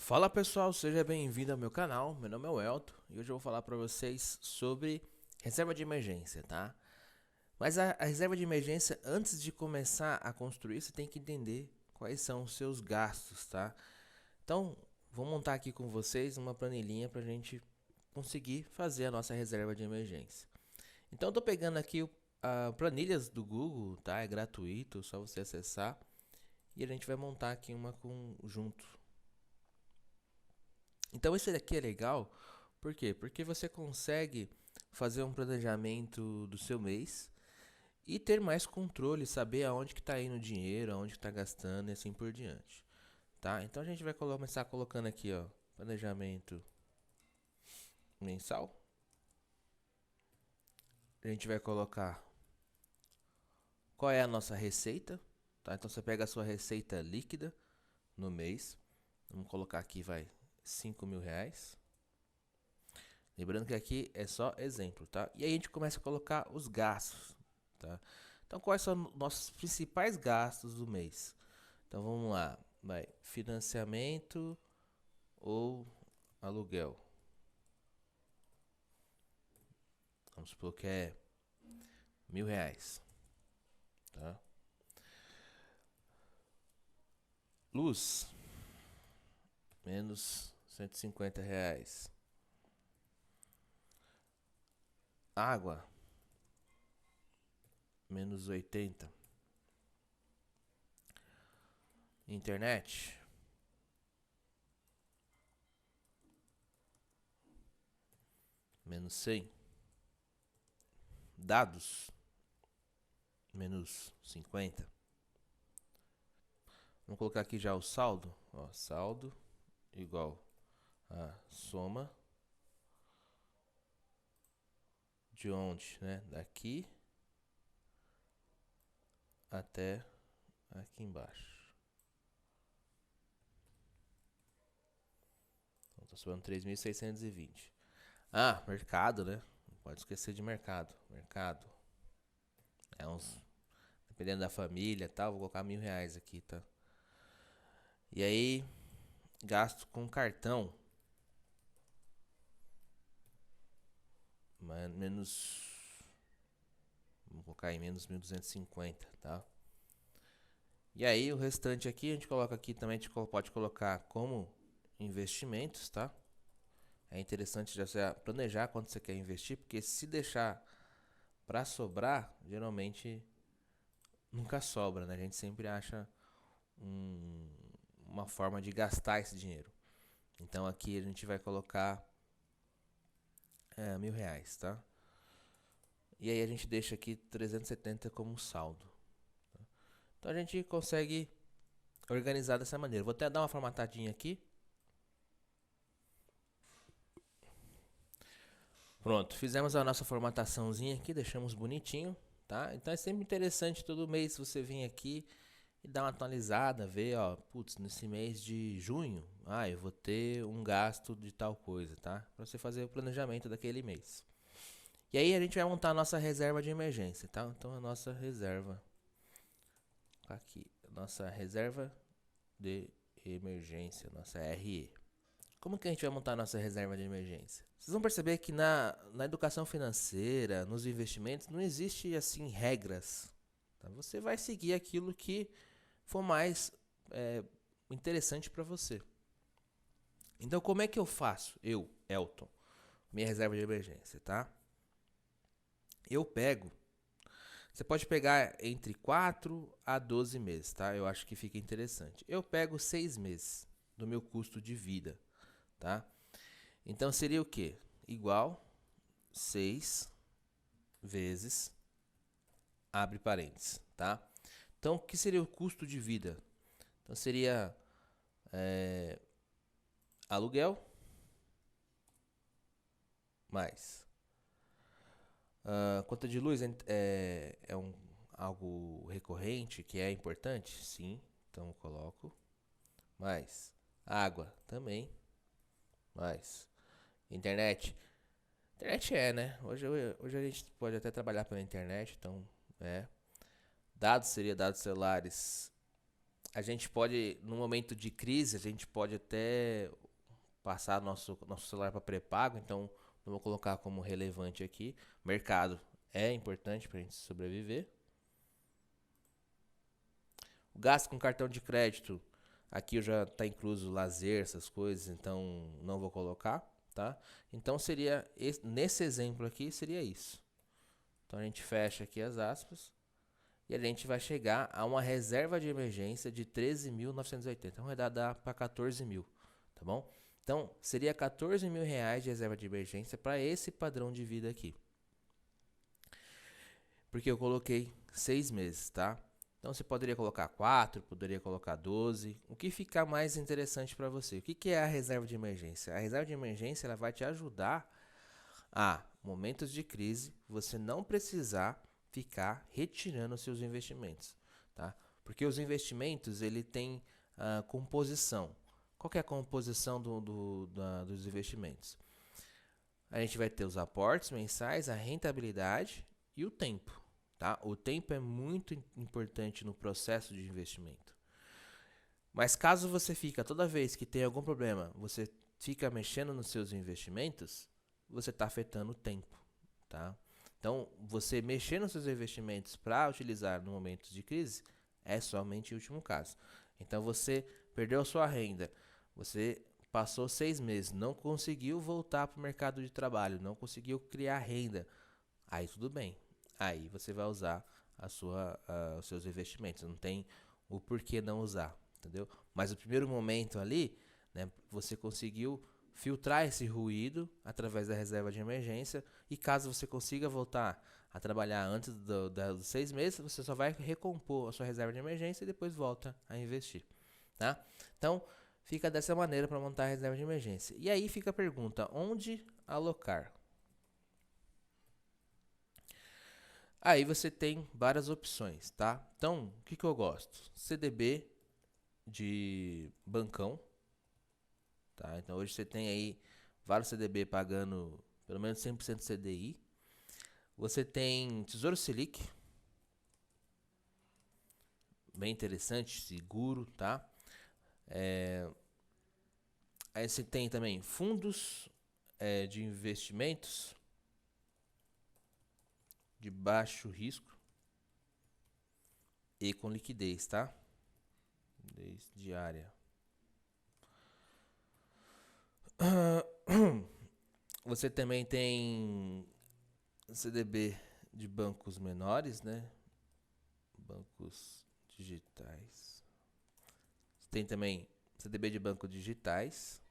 Fala pessoal, seja bem-vindo ao meu canal. Meu nome é Elton e hoje eu vou falar para vocês sobre reserva de emergência, tá? Mas a reserva de emergência, antes de começar a construir, você tem que entender quais são os seus gastos, tá? Então, vou montar aqui com vocês uma planilhinha para a gente conseguir fazer a nossa reserva de emergência. Então, eu tô pegando aqui planilhas do Google, tá? É gratuito, só você acessar e a gente vai montar aqui uma junto. Então esse daqui é legal, por quê? Porque você consegue fazer um planejamento do seu mês e ter mais controle, saber aonde que está indo o dinheiro, aonde que está gastando e assim por diante, tá? Então a gente vai começar colocando aqui, ó, planejamento mensal. A gente vai colocar qual é a nossa receita, tá? Então você pega a sua receita líquida no mês. Vamos colocar aqui, vai, R$ 5.000. Lembrando que aqui é só exemplo, tá? E aí a gente começa a colocar os gastos, tá? Então quais são nossos principais gastos do mês? Então vamos lá, vai, financiamento ou aluguel. Vamos supor que é R$ 1.000, tá? Luz, menos R$ 150. Água, menos 80. Internet, menos 100. Dados, menos 50. Vamos colocar aqui já o saldo. Ó, saldo igual a soma de onde, né? Daqui até aqui embaixo. Então tá sobrando 3.620. Ah, mercado, né? Não pode esquecer de mercado. Mercado. É uns. Dependendo da família e tal, vou colocar R$ 1.000 aqui, tá? E aí, gasto com cartão. Menos. Vamos colocar em menos 1.250, tá? E aí, o restante aqui, a gente coloca aqui também, a gente pode colocar como investimentos, tá? É interessante já você planejar quanto você quer investir, porque se deixar para sobrar, geralmente nunca sobra, né? A gente sempre acha um- uma forma de gastar esse dinheiro. Então aqui a gente vai colocar R$ 1.000, tá? E aí a gente deixa aqui 370 como saldo. Então a gente consegue organizar dessa maneira. Vou até dar uma formatadinha aqui. Pronto, fizemos a nossa formataçãozinha aqui, deixamos bonitinho, tá? Então é sempre interessante todo mês você vir aqui e dar uma atualizada, ver, ó, putz, nesse mês de junho, eu vou ter um gasto de tal coisa, tá? Pra você fazer o planejamento daquele mês. E aí a gente vai montar a nossa reserva de emergência, tá? Então a nossa reserva aqui, nossa reserva de emergência, nossa RE. Como que a gente vai montar a nossa reserva de emergência? Vocês vão perceber que na educação financeira, nos investimentos, não existe assim regras. Tá? Você vai seguir aquilo que for mais é, interessante para você. Então, como é que eu faço? Eu, Elton, minha reserva de emergência, tá? Eu pego. Você pode pegar entre 4 a 12 meses, tá? Eu acho que fica interessante. Eu pego 6 meses do meu custo de vida, tá? Então seria o quê? Igual 6 vezes, abre parênteses, tá? Então, o que seria o custo de vida? Então seria aluguel mais conta de luz algo recorrente que é importante? Sim, então eu coloco. Mais água também. Mais internet. Internet né? Hoje a gente pode até trabalhar pela internet, então é. Dados seria dados celulares A gente pode, no momento de crise, a gente pode até passar nosso celular para pré-pago, então não vou colocar como relevante aqui. Mercado é importante para a gente sobreviver. O gasto com cartão de crédito, aqui já está incluso lazer, essas coisas, então não vou colocar, tá? Então seria, nesse exemplo aqui, seria isso. Então a gente fecha aqui as aspas e a gente vai chegar a uma reserva de emergência de 13.980. Então vai dar para 14 mil, tá bom? Então seria 14 mil reais de reserva de emergência para esse padrão de vida aqui. Porque eu coloquei 6 meses, tá? Então você poderia colocar 4, poderia colocar 12. O que ficar mais interessante para você? O que é a reserva de emergência? A reserva de emergência ela vai te ajudar a momentos de crise você não precisar ficar retirando seus investimentos, tá? Porque os investimentos ele tem composição. Qual que é a composição dos investimentos? A gente vai ter os aportes mensais, a rentabilidade e o tempo. Tá? O tempo é muito importante no processo de investimento. Mas caso você fica, toda vez que tem algum problema, você fica mexendo nos seus investimentos, você está afetando o tempo. Tá? Então, você mexer nos seus investimentos para utilizar no momento de crise é somente o último caso. Então, você perdeu a sua renda, você passou 6 meses, não conseguiu voltar para o mercado de trabalho, não conseguiu criar renda, aí tudo bem. Aí você vai usar os seus investimentos. Não tem o porquê não usar, entendeu? Mas no primeiro momento ali, né, você conseguiu filtrar esse ruído através da reserva de emergência. E caso você consiga voltar a trabalhar antes dos 6 meses, você só vai recompor a sua reserva de emergência e depois volta a investir, tá? Então, fica dessa maneira para montar a reserva de emergência. E aí fica a pergunta, onde alocar? Aí você tem várias opções, tá? Então, o que eu gosto? CDB de bancão, tá? Então hoje você tem aí vários CDB pagando pelo menos 100% CDI. Você tem Tesouro Selic, bem interessante, seguro, tá? Aí você tem também fundos de investimentos de baixo risco e com liquidez, tá? Liquidez diária. Você também tem CDB de bancos menores, né? Bancos digitais. Tem também CDB de bancos digitais.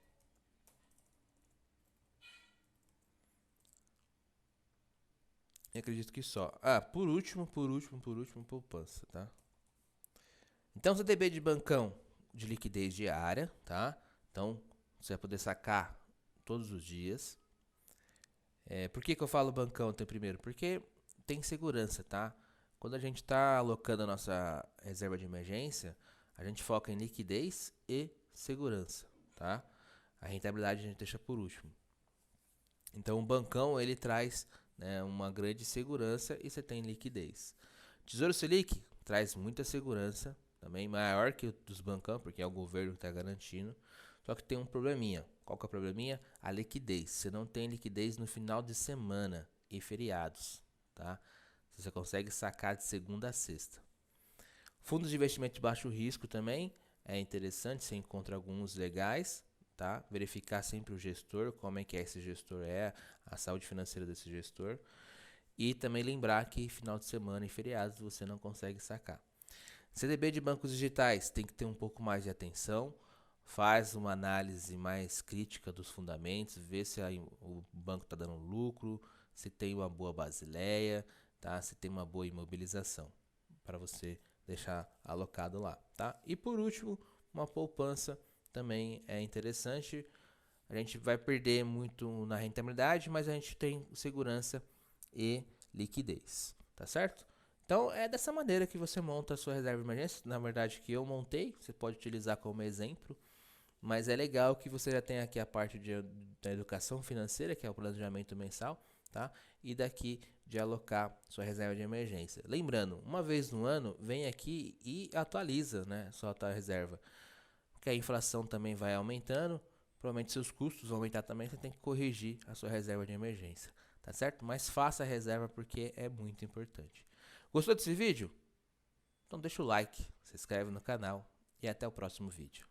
Eu acredito que só. Por último, poupança, tá? Então, CDB de bancão de liquidez diária, tá? Então, você vai poder sacar todos os dias. Por que eu falo bancão até primeiro? Porque tem segurança, tá? Quando a gente está alocando a nossa reserva de emergência, a gente foca em liquidez e segurança, tá? A rentabilidade a gente deixa por último. Então, o bancão, ele traz, né, uma grande segurança e você tem liquidez. Tesouro Selic traz muita segurança, também maior que o dos bancão, porque é o governo que está garantindo. Só que tem um probleminha. Qual que é o probleminha? A liquidez. Você não tem liquidez no final de semana e feriados, tá? Você consegue sacar de segunda a sexta. Fundos de investimento de baixo risco também é interessante, você encontra alguns legais, tá? Verificar sempre o gestor, como é que esse gestor a saúde financeira desse gestor. E também lembrar que final de semana e feriados você não consegue sacar. CDB de bancos digitais tem que ter um pouco mais de atenção. Faz uma análise mais crítica dos fundamentos, vê se o banco está dando lucro, se tem uma boa basileia, tá? Se tem uma boa imobilização para você deixar alocado lá, tá? E por último, uma poupança também é interessante. A gente vai perder muito na rentabilidade, mas a gente tem segurança e liquidez, tá certo? Então é dessa maneira que você monta a sua reserva de emergência. Na verdade que eu montei, você pode utilizar como exemplo, mas é legal que você já tenha aqui a parte da educação financeira, que é o planejamento mensal, tá? E daqui de alocar sua reserva de emergência. Lembrando, uma vez no ano, vem aqui e atualiza, né, sua tua reserva. Porque a inflação também vai aumentando, provavelmente seus custos vão aumentar também, você tem que corrigir a sua reserva de emergência, tá certo? Mas faça a reserva porque é muito importante. Gostou desse vídeo? Então deixa o like, se inscreve no canal e até o próximo vídeo.